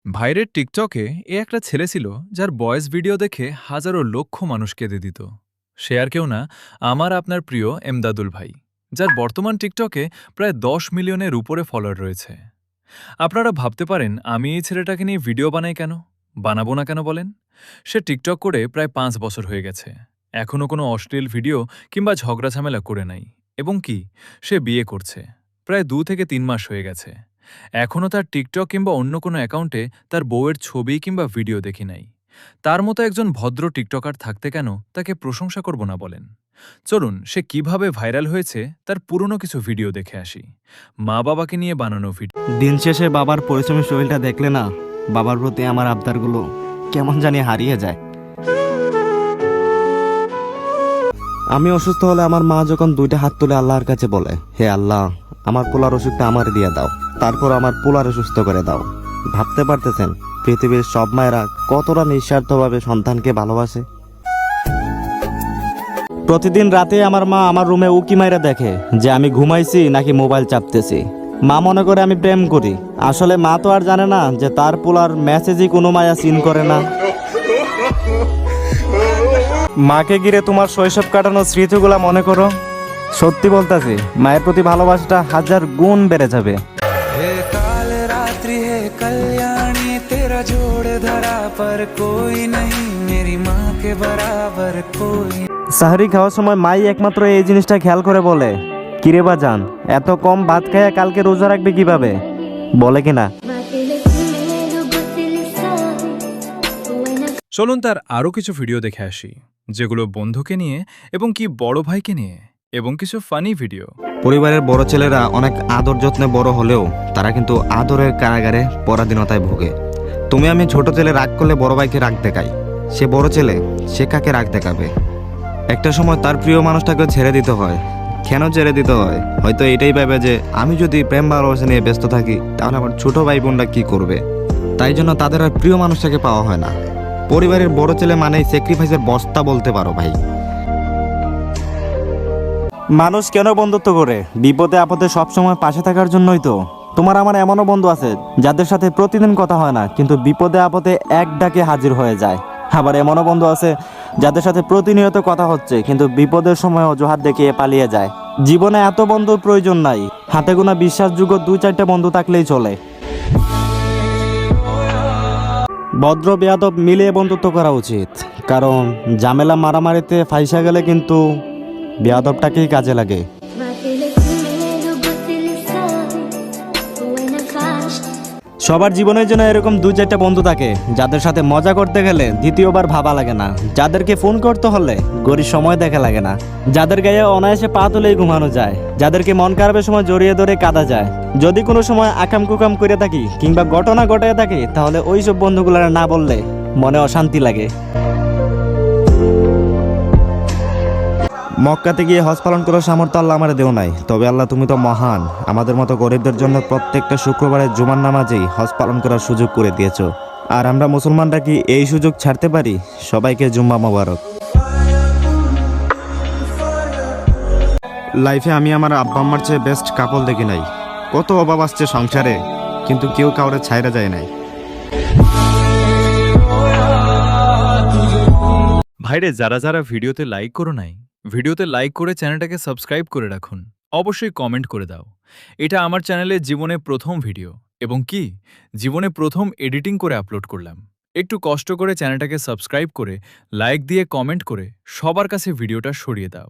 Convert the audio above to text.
ভাইরের টিকটকে একটা ছেলে ছিল যার বয়েস ভিডিও দেখে হাজারো লক্ষ মানুষ কেঁদে দিত। সে আর কেউ না, আমার আপনার প্রিয় এমদাদুল ভাই, যার বর্তমান টিকটকে প্রায় 10 মিলিয়নের উপরে ফলোয়ার রয়েছে। আপনারা ভাবতে পারেন আমি এই ছেলেটাকে নিয়ে ভিডিও বানাই কেন, বানাবো না কেন বলেন। সে টিকটক করে প্রায় 5 বছর হয়ে গেছে, এখনও কোনো অশ্লীল ভিডিও কিংবা ঝগড়া ঝামেলা করে নাই। এবং কি, সে বিয়ে করছে, প্রায় 2 থেকে 3 মাস হয়ে গেছে। এখনও তার টিকটক কিংবা অন্য কোনো অ্যাকাউন্টে তার বউয়ের ছবি কিংবা ভিডিও দেখি নাই। তার মতো একজন ভদ্র টিকটকার থাকতে কেন তাকে প্রশংসা করব না বলেন। চলুন সে কিভাবে ভাইরাল হয়েছে তার পুরনো কিছু ভিডিও দেখে আসি। মা বাবাকে নিয়ে বানানো ভিডিও। দিন শেষে বাবার পরিশ্রমী শরীরটা দেখলে না, বাবার প্রতি আমার আবদারগুলো কেমন জানি হারিয়ে যায়। আমি অসুস্থ হলে আমার মা যখন 2টা হাত তুলে আল্লাহর কাছে বলে, হে আল্লাহ, আমার পোলার অসুখটা আমার দিয়ে দাও, তারপর আমার পোলারে সুস্থ করে দাও। ভাবতে পারতেছেন পৃথিবীর সব মায়েরা কতটা নিঃস্বার্থভাবে সন্তানকে ভালোবাসে। প্রতিদিন রাতে আমার মা আমার রুমে উকি মাইরা দেখে যে আমি ঘুমাইছি নাকি মোবাইল চাপতেছি। মা মনে করে আমি প্রেম করি, আসলে মা তো আর জানে না যে তার পোলার মেসেজই কোনো মায়া সিন করে না। মাকে ঘিরে তোমার শৈশব কাটানো স্মৃতিগুলা মনে করো। সত্যি বলতাছি, মায়ের প্রতি ভালোবাসাটা 1000 গুণ বেড়ে যাবে। हे काल रात्रि है कल्याणी तेरा जोड़ धरा पर कोई नहीं मेरी माँ के बराबर कोई। সাহারি খাওয়ার সময় মাই একমাত্র এই জিনিসটা খেয়াল করে বলে, কিরে বাজান, এত কম ভাত খাইয়া কালকে রোজা রাখবে কিভাবে, বলে কিনা। চলুন তার আরও কিছু ভিডিও দেখে আসি, যেগুলো বন্ধুকে নিয়ে এবং কি বড় ভাইকে নিয়ে, এবং কিছু ফানি ভিডিও। পরিবারের বড় ছেলেরা অনেক আদর যত্নে বড় হলেও তারা কিন্তু আদরের কারাগারে পরাধীনতায় ভোগে। তুমি আমি ছোট ছেলে রাগ করলে বড় ভাইকে রাগ দেখাই, সে বড় ছেলে, সে কাকে রাগ দেখাবে। একটা সময় তার প্রিয় মানুষটাকে ছেড়ে দিতে হয়। কেন ছেড়ে দিতে হয়? হয়তো এটাই ভাবে যে আমি যদি প্রেম ভালোবাসা নিয়ে ব্যস্ত থাকি তাহলে আমার ছোট ভাই বোনরা কি করবে। তাই জন্য তাদের আর প্রিয় মানুষটাকে পাওয়া হয় না। পরিবারের বড় ছেলে মানেই স্যাক্রিফাইসের বস্তা বলতে পারো ভাই। মানুষ কেন বন্ধুত্ব করে? বিপদে আপদে সবসময় পাশে থাকার জন্যই তো। তোমার আমার এমনও বন্ধু আছে যাদের সাথে প্রতিদিন কথা হয় না, কিন্তু বিপদে আপদে এক ডাকে হাজির হয়ে যায়। আবার এমনও বন্ধু আছে যাদের সাথে প্রতিনিয়ত কথা হচ্ছে, কিন্তু বিপদের সময় অজুহাত দেখিয়ে পালিয়ে যায়। জীবনে এত বন্ধুর প্রয়োজন নাই, হাতে গোনা বিশ্বাসযোগ্য 2-4টা বন্ধু থাকলেই চলে। ভদ্র বেয়াদব মিলিয়ে বন্ধুত্ব করা উচিত, কারণ ঝামেলা মারামারিতে ফাইসা গেলে কিন্তু বেয়াদবটাকেই কাজে লাগে। সবার জীবনের জন্য এরকম 2-4টা বন্ধু থাকে যাদের সাথে মজা করতে গেলে দ্বিতীয়বার ভাবা লাগে না, যাদেরকে ফোন করতে হলে গড়ির সময় দেখা লাগে না, যাদের গায়ে অনায়াসে পা তুলেই ঘুমানো যায়, যাদেরকে মন খারাপের সময় জড়িয়ে ধরে কাঁদা যায়। যদি কোনো সময় আকাম কুকাম করে থাকি কিংবা ঘটনা ঘটায় থাকি, তাহলে ওইসব বন্ধুগুলার না বললে মনে অশান্তি লাগে। মক্কাতে গিয়ে হজ পালন করার সামর্থ্য আল্লাহ আমার দেও নাই, তবে আল্লাহ তুমি তো মহান, আমাদের মতো গরিবদের জন্য প্রত্যেকটা শুক্রবারে জুমার নামাজেই হজ পালন করার সুযোগ করে দিয়েছো। আর আমরা মুসলমানরা কি এই সুযোগ ছাড়তে পারি? সবাইকে জুম্মা মোবারক। লাইফে আমি আমার আব্বা আম্মার চেয়ে বেস্ট কাপল দেখি নাই। কত অভাব আসছে সংসারে, কিন্তু কেউ কাউরে ছাইরা যায় নাই। ভাইরে, যারা যারা ভিডিওতে লাইক করো নাই, ভিডিওতে লাইক করে চ্যানেলটাকে সাবস্ক্রাইব করে রাখুন। অবশ্যই কমেন্ট করে দাও। এটা আমার চ্যানেলে জীবনে প্রথম ভিডিও, এবং কি জীবনে প্রথম এডিটিং করে আপলোড করলাম। একটু কষ্ট করে চ্যানেলটাকে সাবস্ক্রাইব করে লাইক দিয়ে কমেন্ট করে সবার কাছে ভিডিওটা সরিয়ে দাও।